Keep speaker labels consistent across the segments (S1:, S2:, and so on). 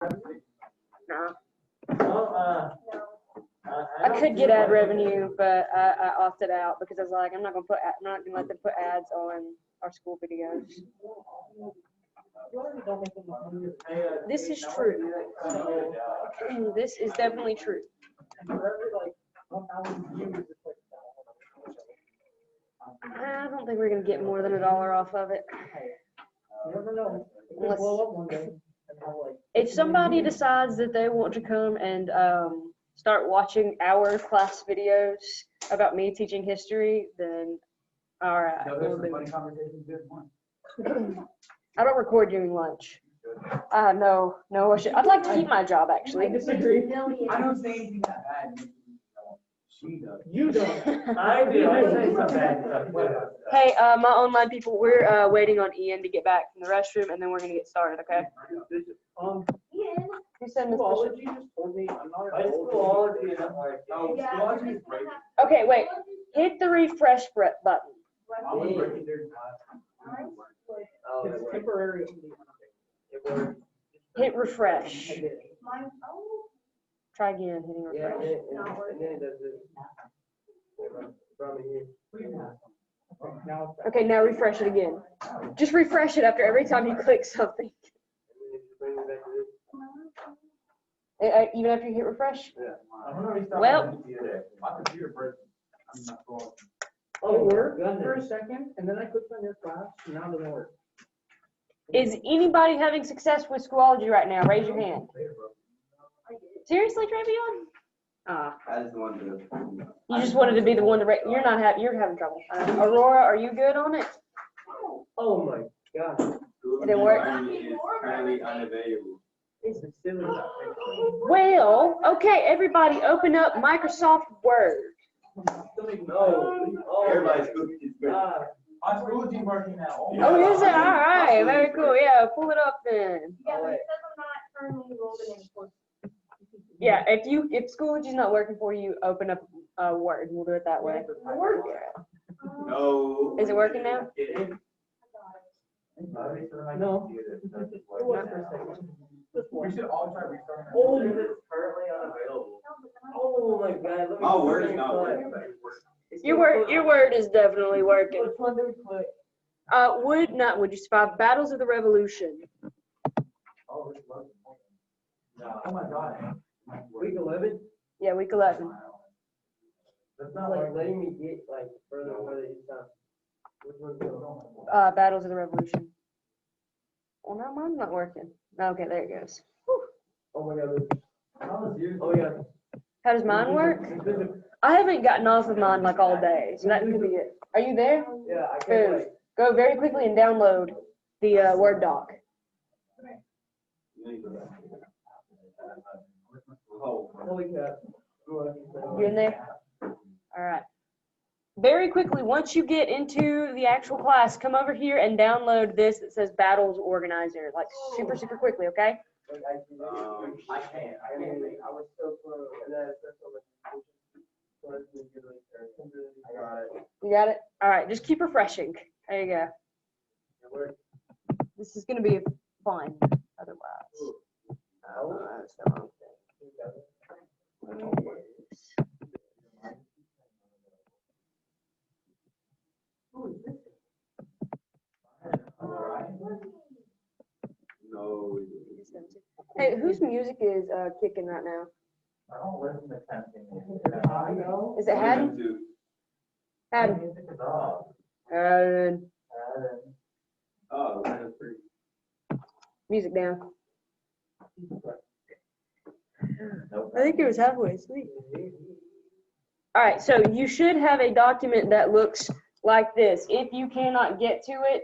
S1: No.
S2: Well,
S1: I could get ad revenue, but I opted out because I was like, I'm not gonna let them put ads on our school videos. This is true. This is definitely true. I don't think we're gonna get more than $1 off of it. If somebody decides that they want to come and start watching our class videos about me teaching history, then all right. I don't record during lunch. No, I'd like to keep my job actually.
S3: I disagree. I don't say anything that bad. She does.
S2: You don't. I do. I say some bad stuff.
S1: Hey, my online people, we're waiting on Ian to get back from the restroom, and then we're gonna get started. Okay?
S4: Ian.
S1: Who said Miss Bishop?
S2: Schoology just told me I'm not. Schoology is hard.
S3: Oh,
S4: Yeah,
S3: schoology is great.
S1: Okay, wait. Hit the refresh button.
S3: I was working there.
S2: It's temporary.
S1: Hit refresh.
S4: Mine, oh,
S1: Try again, hitting
S2: Yeah,
S1: refresh.
S2: and then it does it. From here. Now.
S1: Okay, now refresh it again. Just refresh it after every time you click something. Even after you hit refresh? Well.
S3: My computer broke. I'm not going.
S2: Oh, it worked for a second, and then I clicked on your class, and now it doesn't work.
S1: Is anybody having success with Schoology right now? Raise your hand. Seriously, Travion?
S3: I just wanted to.
S1: You just wanted to be the one to you're not having, you're having trouble. Aurora, are you good on it?
S2: Oh my gosh.
S1: It didn't work?
S3: Is currently unavailable.
S2: It's a silly.
S1: Well, okay, everybody open up Microsoft Word.
S2: No.
S3: Everybody's cooking.
S2: My Schoology working now.
S1: Oh, is it? All right, very cool. Yeah, pull it up then.
S4: yeah, but it says I'm not currently enrolled in any course.
S1: Yeah, if Schoology's not working for you, open up Word. We'll do it that way.
S3: No.
S1: Is it working now?
S2: No.
S3: We should all try restarting.
S2: Oh,
S3: it's currently unavailable.
S2: Oh my god.
S3: My word is not working.
S1: Your word is definitely working.
S2: Which one do we click?
S1: Would you survive Battles of the Revolution?
S3: Oh my god.
S2: Week 11?
S1: Yeah, week 11.
S2: That's not like letting me get like further and further each time. Which one's going?
S1: Battles of the Revolution. Well, now mine's not working. Okay, there it goes. Whew.
S2: Oh my god. Oh yeah.
S1: How does mine work? I haven't gotten off of mine like all day, so that could be it. Are you there?
S2: Yeah, I
S1: Boom.
S2: can't like.
S1: Go very quickly and download the Word doc.
S2: Holy crap.
S1: You in there? All right. Very quickly, once you get into the actual class, come over here and download this that says Battles Organizer, like super, super quickly, okay?
S3: I can't.
S2: I was so close. I got it.
S1: You got it? All right, just keep refreshing. There you go. This is going to be fun otherwise. That's the wrong thing.
S3: No.
S1: Hey, whose music is kicking right now?
S2: I don't listen to testing.
S1: Is it Haddon? Haddon. Haddon.
S3: Oh, that is pretty.
S1: Music down. I think it was halfway. Sweet. All right, so you should have a document that looks like this. If you cannot get to it,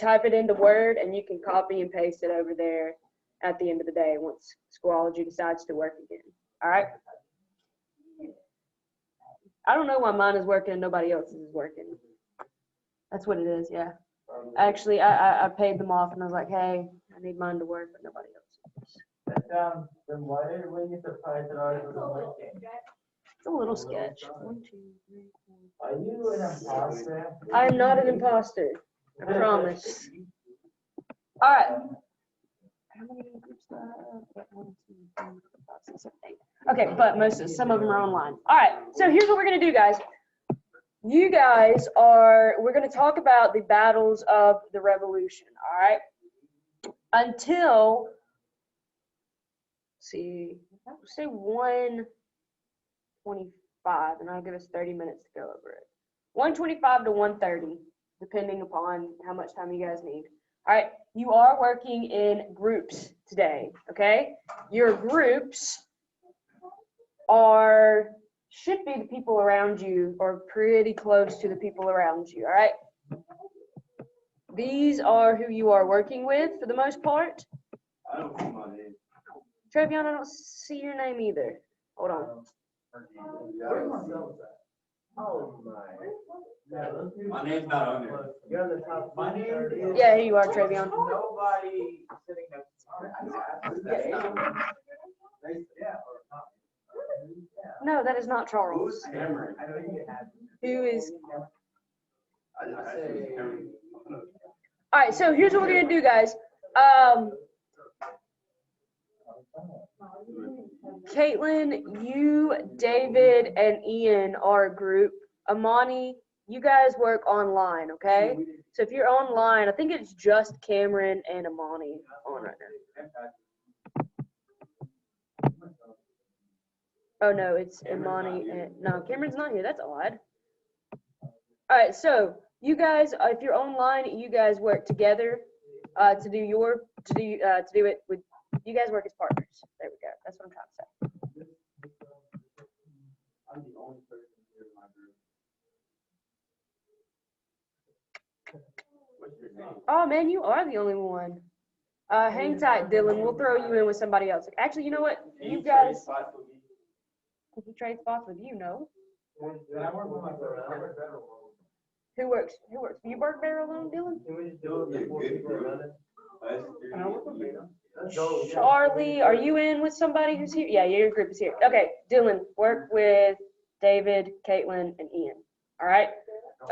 S1: type it into Word, and you can copy and paste it over there at the end of the day once Schoology decides to work again. All right? I don't know why mine is working and nobody else's is working. That's what it is, yeah. Actually, I paid them off, and I was like, hey, I need mine to work, but nobody else's.
S2: Then why were you surprised that ours wasn't working?
S1: It's a little sketch. 1, 2, 3, 4.
S2: Are you an imposter?
S1: I am not an imposter. I promise. All right. How many groups Okay, but some of them are online. All right, so here's what we're gonna do, guys. You guys we're gonna talk about the battles of the Revolution. All right, until say 1:25, and I'll give us 30 minutes to go over it. 1:25 to 1:30, depending upon how much time you guys need. All right, you are working in groups today, okay? Your groups should be the people around you or pretty close to the people around you, all right? These are who you are working with for the most part.
S3: I don't see my name.
S1: Trevion, I don't see your name either. Hold on.
S2: Where's Marcellus at? Oh my.
S3: My name's not on there.
S2: You're on the top.
S3: My name is.
S1: Yeah, here you are, Trevion.
S3: Nobody sitting next to me. Yeah.
S1: No, that is not Charles.
S3: Who's Cameron?
S1: Who is?
S3: I say Cameron.
S1: All right, so here's what we're gonna do, guys. Caitlin, you, David, and Ian are a group. Amani, you guys work online, okay? So if you're online, I think it's just Cameron and Amani on right now. Oh no, it's Imani and no, Cameron's not here. That's odd. All right, so you guys, if you're online, you guys work together to do it with. You guys work as partners. There we go. That's what I'm trying to say.
S3: I'm the only person here in my group. What's your name?
S1: Oh man, you are the only one. Hang tight, Dylan. We'll throw you in with somebody else. Actually, you know what? You guys. Can he trade spots with you? No. Who works? You work there alone, Dylan?
S2: Can we just do it before people are running?
S1: Charlie, are you in with somebody who's here? Yeah, your group is here. Okay, Dylan, work with David, Caitlin, and Ian. All right.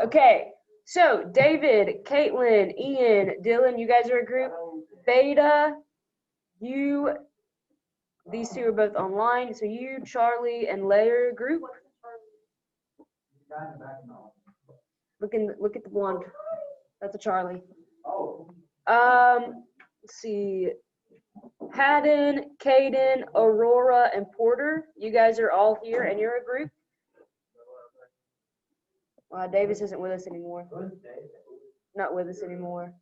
S1: Okay. So David, Caitlin, Ian, Dylan, you guys are a group. Beta, these two are both online. So you, Charlie, and Layer group. Look at the blonde. That's a Charlie.
S3: Oh.
S1: Let's see. Haddon, Caden, Aurora, and Porter. You guys are all here, and you're a group. Davis isn't with us anymore. Not with us anymore.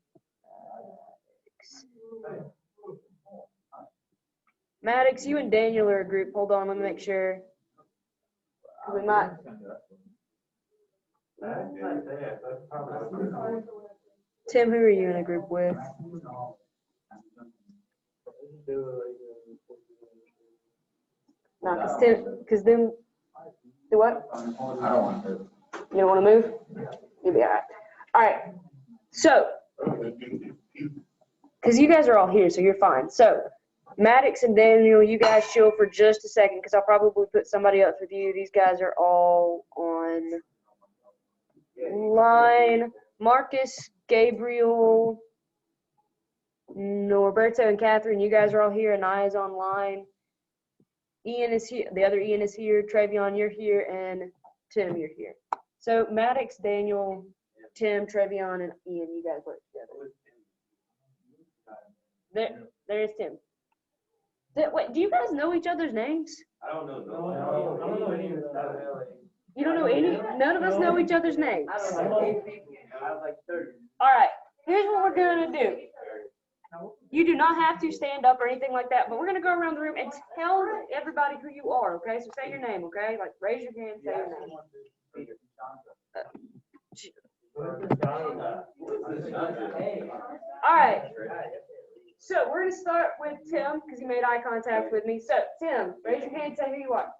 S1: Maddox, you and Daniel are a group. Hold on, let me make sure. We might. Tim, who are you in a group with? No, because then, do what?
S3: I don't want to.
S1: You don't want to move? You'll be all right. All right. So, because you guys are all here, so you're fine. So, Maddox and Daniel, you guys chill for just a second, because I'll probably put somebody else with you. These guys are all on line. Marcus, Gabriel, Norberto, and Catherine, you guys are all here. Anaya's online. Ian is here. The other Ian is here. Trevion, you're here. And Tim, you're here. So Maddox, Daniel, Tim, Trevion, and Ian, you guys work together. There's Tim. Wait, do you guys know each other's names?
S3: I don't know.
S2: I don't know any of that.
S1: You don't know any? None of us know each other's names.
S2: I don't know 8 people. I have like 30.
S1: All right, here's what we're going to do. You do not have to stand up or anything like that, but we're going to go around the room and tell everybody who you are, okay? So say your name, okay? Like raise your hand, say your name. All right. So we're going to start with Tim because he made eye contact with me. So Tim, raise your hand, say who you are.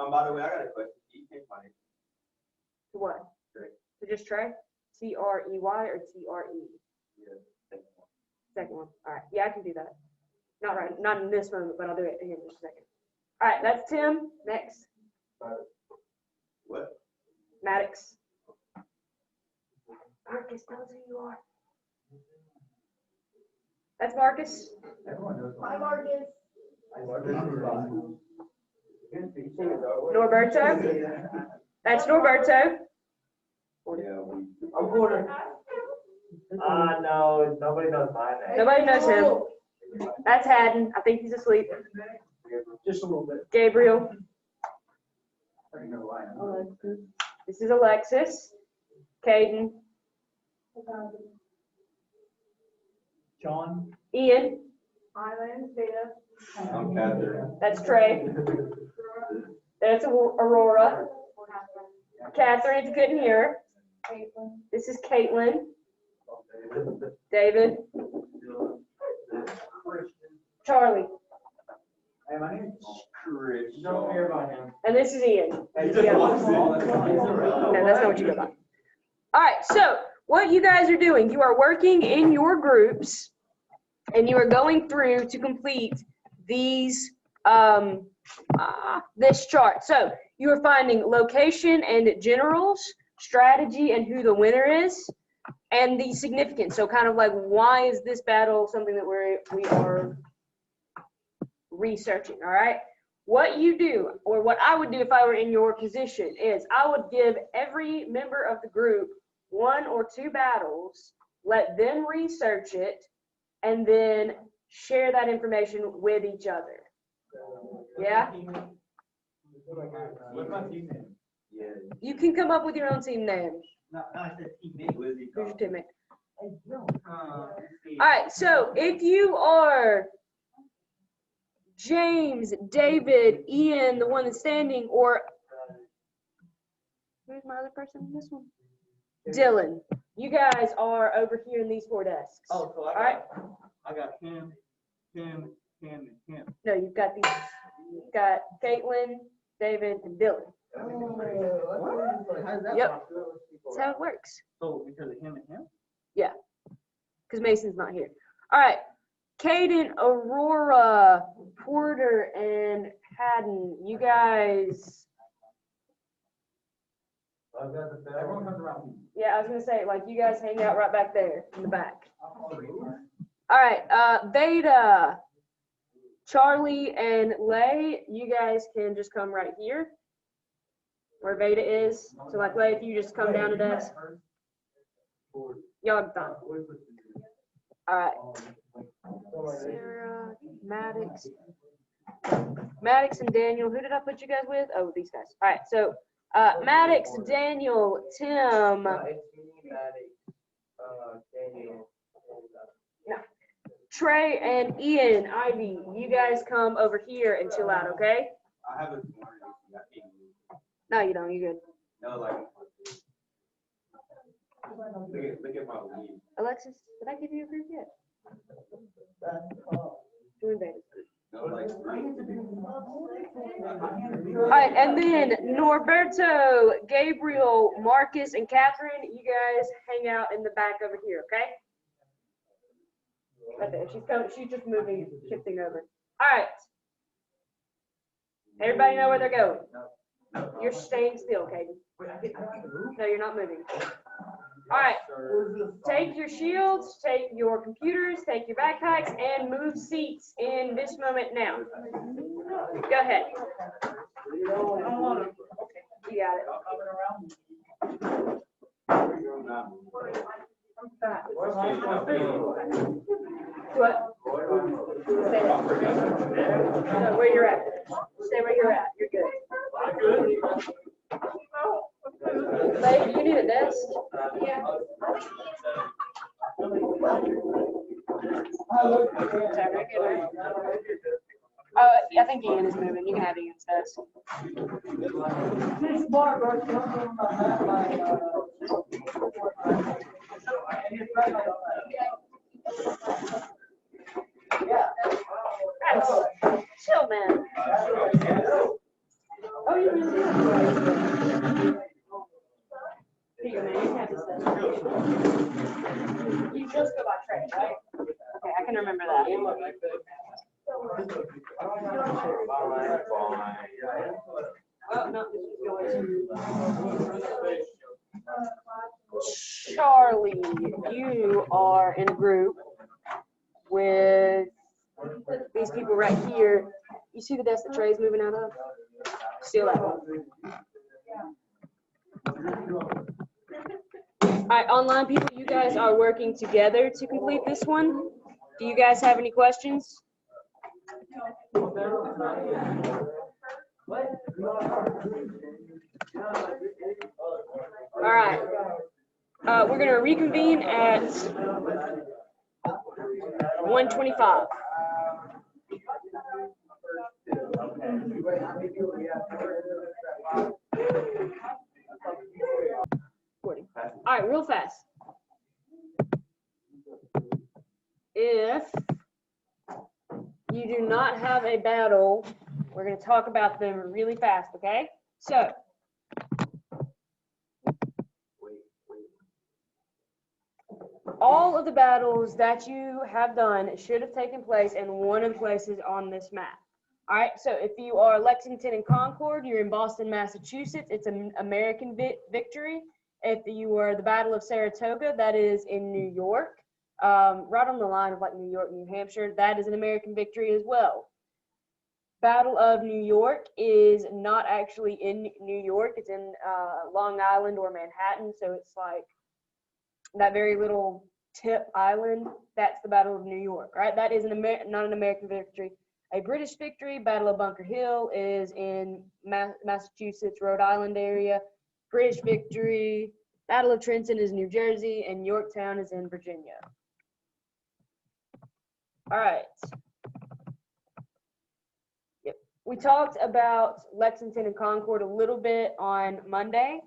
S3: By the way, I got a question. Can you change my name?
S1: To what?
S3: Trey.
S1: So just Trey? T-R-E-Y or T-R-E?
S3: Yeah.
S1: Second one. All right. Yeah, I can do that. Not right. Not in this moment, but I'll do it here in just a second. All right. That's Tim. Next.
S3: What?
S1: Maddox. Marcus, tell us who you are. That's Marcus.
S3: Everyone knows.
S4: Hi, Marcus.
S1: Norberto. That's Norberto.
S2: I'm Porter. No, nobody knows my name.
S1: Nobody knows him. That's Haddon. I think he's asleep.
S2: Just a little bit.
S1: Gabriel.
S3: I don't know why I'm-
S1: This is Alexis. Caden.
S3: John.
S1: Ian.
S4: Island, Beta.
S3: I'm Catherine.
S1: That's Trey. That's Aurora. Catherine, if you couldn't hear. This is Caitlin. David. Charlie.
S3: Hey, my name is Chris.
S2: Don't hear about him.
S1: And this is Ian.
S3: Hey,
S1: Yeah.
S3: No,
S1: No, that's not what you go by. All right, so what you guys are doing, you are working in your groups and you are going through to complete these, this chart. So you are finding location and generals, strategy and who the winner is, and the significance. So kind of like, why is this battle something that we are researching, all right? What you do, or what I would do if I were in your position, is I would give every member of the group 1 or 2 battles, let them research it, and then share that information with each other. Yeah?
S3: What's my team name?
S1: You can come up with your own team name.
S3: No, I said team name.
S1: Who's your teammate? All right, so if you are James, David, Ian, the one that's standing, or who's my other person in this one? Dylan. You guys are over here in these 4 desks.
S3: Oh, so
S1: All right.
S3: I got him, and him.
S1: No, you've got these. You've got Caitlin, David, and Dylan.
S3: How's that
S1: Yep.
S3: possible?
S1: That's how it works.
S3: So because of him and him?
S1: Because Mason's not here. All right. Caden, Aurora, Porter, and Haddon. You guys.
S3: Everyone comes around me.
S1: Yeah, I was gonna say, like, you guys hang out right back there in the back. All right, Beta, Charlie, and Lay, you guys can just come right here where Beta is. So, like, Lay, if you just come down to desk, y'all done. All right. Sarah, Maddox, and Daniel. Who did I put you guys with? Oh, these guys. All right, so Maddox, Daniel, Tim.
S2: It's me, Maddie, Daniel.
S1: Trey and Ian, Ivy, you guys come over here and chill out, okay?
S3: I have a smart.
S1: No, you don't. You good.
S3: No, like. Look at my lead.
S1: Alexis, did I give you a group yet? Join Beta.
S3: No, like.
S1: All right, and then Norberto, Gabriel, Marcus, and Catherine, you guys hang out in the back over here, okay? Right there. She's coming. She's just moving, shifting over. All right. Everybody know where they're going. You're staying still, Caden. No, you're not moving. All right. Take your shields, take your computers, take your backpacks, and move seats in this moment now. Go ahead. You got it. What? Stay there. No, where you're at. Stay where you're at. You're good. Babe, you need a desk? Yeah. I think Ian is moving. You can have Ian's desk. Chill, man. Oh, you really? Here you go, man. You can have this desk. You just go by Trey, right? Okay, I can remember that. Oh, no, this is yours. Charlie, you are in a group with these people right here. You see the desk that Trey's moving out of? Steal that one. All right, online people, you guys are working together to complete this one. Do you guys have any questions? All right. We're going to reconvene at 1:25. All right, real fast. If you do not have a battle, we're going to talk about them really fast, okay? So, all of the battles that you have done should have taken place in one of the places on this map. All right, so if you are Lexington and Concord, you're in Boston, Massachusetts. It's an American victory. If you are the Battle of Saratoga, that is in New York, right on the line of like New York, New Hampshire. That is an American victory as well. Battle of New York is not actually in New York. It's in Long Island or Manhattan, so it's like that very little tip island. That's the Battle of New York, right? That is not an American victory. A British victory, Battle of Bunker Hill, is in Massachusetts, Rhode Island area. British victory, Battle of Trenton is New Jersey, and Yorktown is in Virginia. All right. Yep. We talked about Lexington and Concord a little bit on Monday.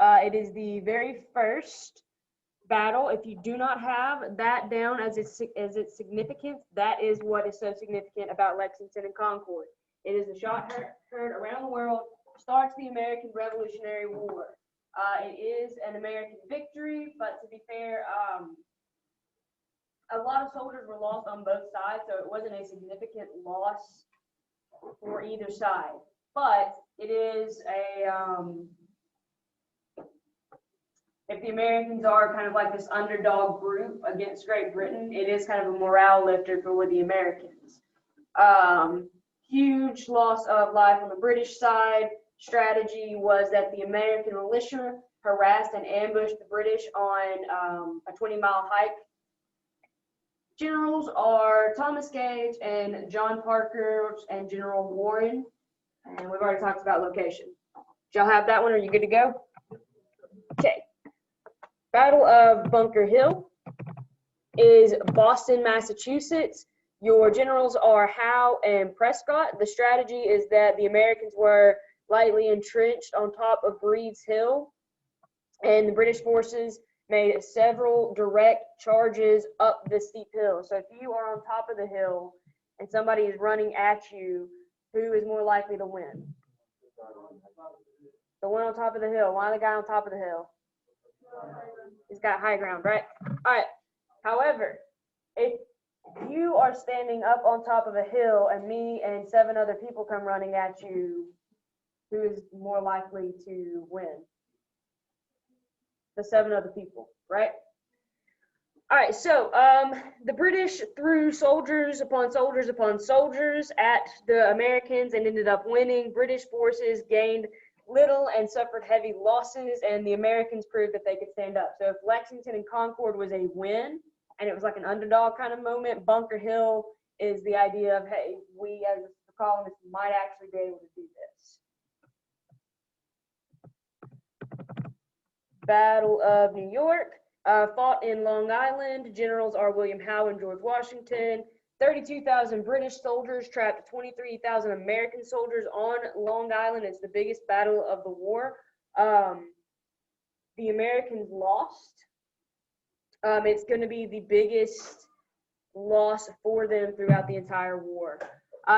S1: It is the very first battle. If you do not have that down as its significance, that is what is so significant about Lexington and Concord. It is a shot heard around the world, starts the American Revolutionary War. It is an American victory, but to be fair, a lot of soldiers were lost on both sides, so it wasn't a significant loss for either side. But it is if the Americans are kind of like this underdog group against Great Britain, it is kind of a morale lifter for the Americans. Huge loss of life on the British side. Strategy was that the American militia harassed and ambushed the British on a 20-mile hike. Generals are Thomas Gage and John Parker and General Warren. And we've already talked about location. Do y'all have that one? Are you good to go? Okay. Battle of Bunker Hill is Boston, Massachusetts. Your generals are Howe and Prescott. The strategy is that the Americans were lightly entrenched on top of Breed's Hill, and the British forces made several direct charges up the steep hill. So if you are on top of the hill and somebody is running at you, who is more likely to win? The one on top of the hill. Why the guy on top of the hill? He's got high ground, right? All right. However, if you are standing up on top of a hill and me and 7 other people come running at you, who is more likely to win? The 7 other people, right? All right, so the British threw soldiers upon soldiers upon soldiers at the Americans and ended up winning. British forces gained little and suffered heavy losses, and the Americans proved that they could stand up. So if Lexington and Concord was a win, and it was like an underdog kind of moment, Bunker Hill is the idea of, hey, we as the colonists might actually be able to do this. Battle of New York, fought in Long Island. Generals are William Howe and George Washington. 32,000 British soldiers trapped 23,000 American soldiers on Long Island. It's the biggest battle of the war. The Americans lost. It's going to be the biggest loss for them throughout the entire war.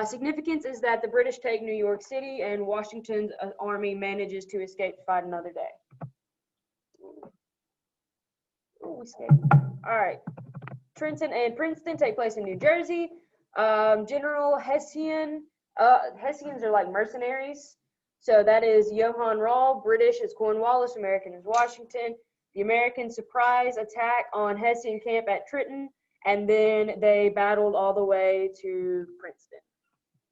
S1: Significance is that the British take New York City and Washington's army manages to escape to fight another day. Ooh, escape. All right. Trenton and Princeton take place in New Jersey. General Hessian, Hessians are like mercenaries. So that is Johann Rall. British is Cornwallis, American is Washington. The American surprise attack on Hessian camp at Trenton and then they battled all the way to Princeton.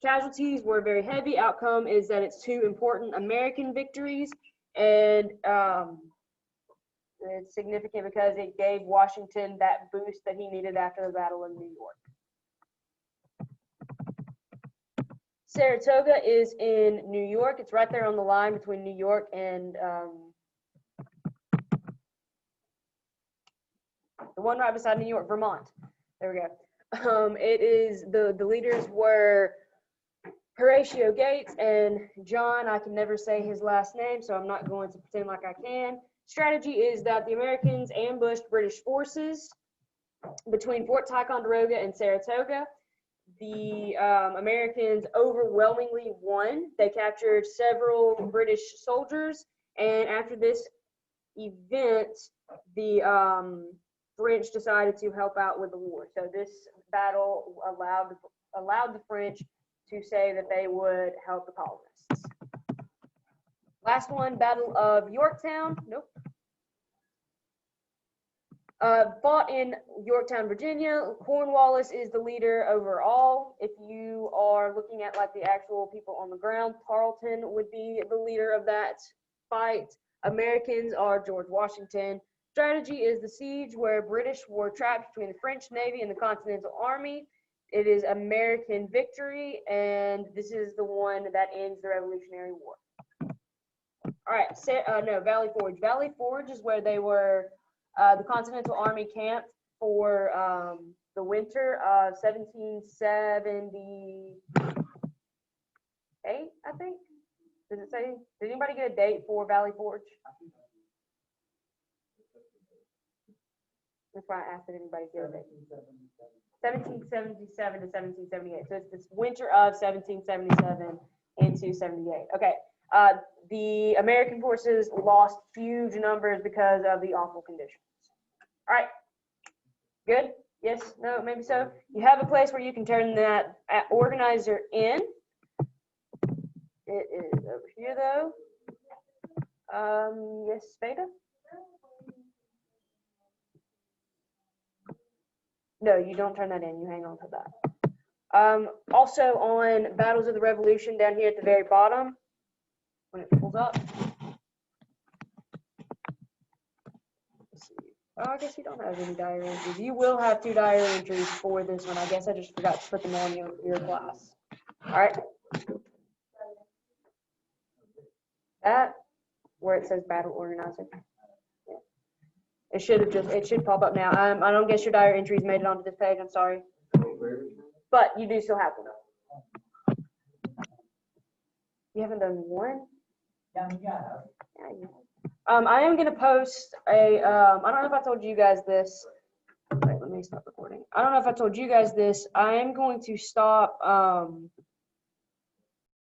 S1: Casualties were very heavy. Outcome is that it's 2 important American victories, and it's significant because it gave Washington that boost that he needed after the Battle of New York. Saratoga is in New York. It's right there on the line between New York and the one right beside New York, Vermont. There we go. It is the leaders were Horatio Gates and John. I can never say his last name, so I'm not going to pretend like I can. Strategy is that the Americans ambushed British forces between Fort Ticonderoga and Saratoga. The Americans overwhelmingly won. They captured several British soldiers, and after this event, the French decided to help out with the war. So this battle allowed the French to say that they would help the colonists. Last one, Battle of Yorktown. Nope. Fought in Yorktown, Virginia. Cornwallis is the leader overall. If you are looking at like the actual people on the ground, Tarleton would be the leader of that fight. Americans are George Washington. Strategy is the siege where British were trapped between the French Navy and the Continental Army. It is American victory, and this is the one that ends the Revolutionary War. All right, Valley Forge. Valley Forge is where they were. The Continental Army camped for the winter of 1778, I think. Does it say? Did anybody get a date for Valley Forge? That's why I asked if anybody get a date. 1777 to 1778. So it's this winter of 1777 into 78. Okay. The American forces lost huge numbers because of the awful conditions. All right. Good? Yes? No? Maybe so? You have a place where you can turn that organizer in. It is over here, though. Yes, Spada? No, you don't turn that in. You hang on to that. Also on Battles of the Revolution down here at the very bottom, when it pulls up. Let's see. Oh, I guess you don't have any diary entries. You will have 2 diary entries for this one. I guess I just forgot to put them on your class. All right. That, where it says Battle Organizer. Yeah. It should pop up now. I don't guess your diary entries made it onto this page. I'm sorry. But you do still have them. You haven't done one?
S3: Yeah.
S1: I am going to post a, I don't know if I told you guys this. Wait, let me stop recording. I don't know if I told you guys this. I am going to stop